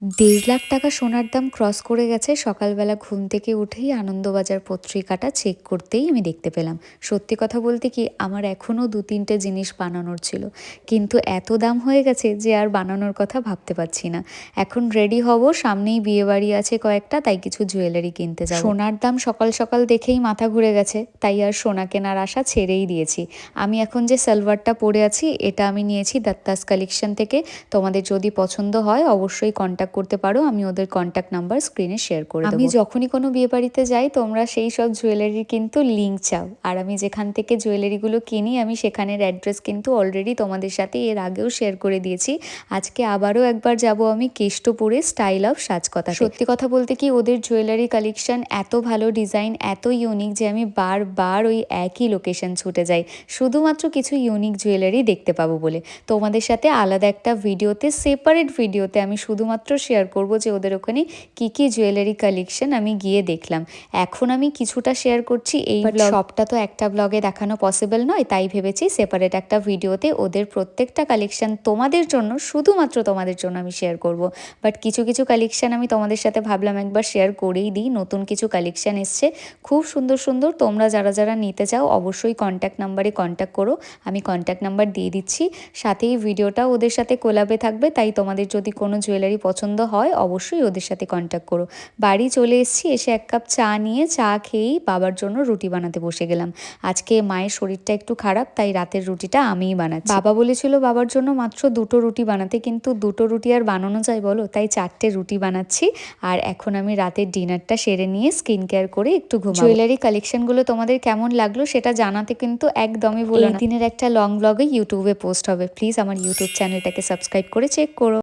1,50,000 সোনার দাম ক্রস করে গেছে। সকালবেলা ঘুম থেকে উঠেই আনন্দবাজার পত্রিকাটা চেক করতেই আমি দেখতে পেলাম। সত্যি কথা বলতে কি, আমার এখনও ২-৩টে জিনিস বানানোর ছিল, কিন্তু এত দাম হয়ে গেছে যে আর বানানোর কথা ভাবতে পারছি না। এখন রেডি হব, সামনেই বিয়েবাড়ি আছে কয়েকটা, তাই কিছু জুয়েলারি কিনতে যাব। সোনার দাম সকাল সকাল দেখেই মাথা ঘুরে গেছে, তাই আর সোনা কেনার আশা ছেড়েই দিয়েছি। আমি এখন যে সালোয়ারটা পরে আছি, এটা আমি নিয়েছি দত্তাস কালেকশন থেকে। তোমাদের যদি পছন্দ হয় অবশ্যই কন্ট্যাক্ট করতে পারো, আমি ওদের কন্ট্যাক্ট নাম্বার স্ক্রিনে শেয়ার করে দেবো। আমি যখনই কোনো বিয়ে বাড়িতে যাই, তোমরা সেই সব জুয়েলারির কিন্তু লিঙ্ক চাও, আর আমি যেখান থেকে জুয়েলারিগুলো কিনি আমি সেখানের অ্যাড্রেস কিন্তু অলরেডি তোমাদের সাথে এর আগেও শেয়ার করে দিয়েছি। আজকে আবারও একবার যাব আমি কেষ্টপুরে স্টাইল অফ সাজকথা। সত্যি কথা বলতে কি, ওদের জুয়েলারি কালেকশন এত ভালো, ডিজাইন এত ইউনিক যে আমি বারবার ওই একই লোকেশন ছুটে যাই শুধুমাত্র কিছু ইউনিক জুয়েলারি দেখতে পাবো বলে। তোমাদের সাথে আলাদা একটা ভিডিওতে, সেপারেট ভিডিওতে আমি শুধুমাত্র শেয়ার করব যে ওদের ওখানে কি কি জুয়েলারি কালেকশন আমি গিয়ে দেখলাম। এখন আমি কিছুটা শেয়ার করছি এই ব্লগ, সবটা তো একটা ব্লগে দেখানো পসিবল নয়, তাই ভেবেছি সেপারেট একটা ভিডিওতে ওদের প্রত্যেকটা কালেকশন তোমাদের জন্য, শুধুমাত্র তোমাদের জন্য আমি শেয়ার করব। বাট কিছু কিছু কালেকশন আমি তোমাদের সাথে ভাবলাম একবার শেয়ার করেই দিই। নতুন কিছু কালেকশন এসছে, খুব সুন্দর সুন্দর। তোমরা যারা যারা নিতে চাও অবশ্যই কন্ট্যাক্ট নাম্বারে কন্ট্যাক্ট করো, আমি কন্ট্যাক্ট নাম্বার দিয়ে দিচ্ছি। সাথেই ভিডিওটাও ওদের সাথে কোলাবে থাকবে, তাই তোমাদের যদি কোনো জুয়েলারি পছন্দ হয় অবশ্যই ওদের সাথে কন্ট্যাক্ট করো। বাড়ি চলে এসেছি, এসে এক কাপ চা নিয়ে চা খেয়েই বাবার জন্য রুটি বানাতে বসে গেলাম। আজকে মায়ের শরীরটা একটু খারাপ, তাই রাতের রুটিটা আমিই বানাচ্ছি। বাবা বলেছিল বাবার জন্য মাত্র 2টো রুটি বানাতে, কিন্তু 2টো রুটি আর বানানো যায় বলো, তাই 4টে রুটি বানাচ্ছি। আর এখন আমি রাতের ডিনারটা সেরে নিয়ে স্কিন কেয়ার করে একটু ঘুমাবো। জুয়েলারি কালেকশনগুলো তোমাদের কেমন লাগলো সেটা জানাতে কিন্তু একদমই ভুলো না। এই দিনের একটা লং ব্লগে ইউটিউবে পোস্ট হবে, প্লিজ আমার ইউটিউব চ্যানেলটাকে সাবস্ক্রাইব করে চেক করো।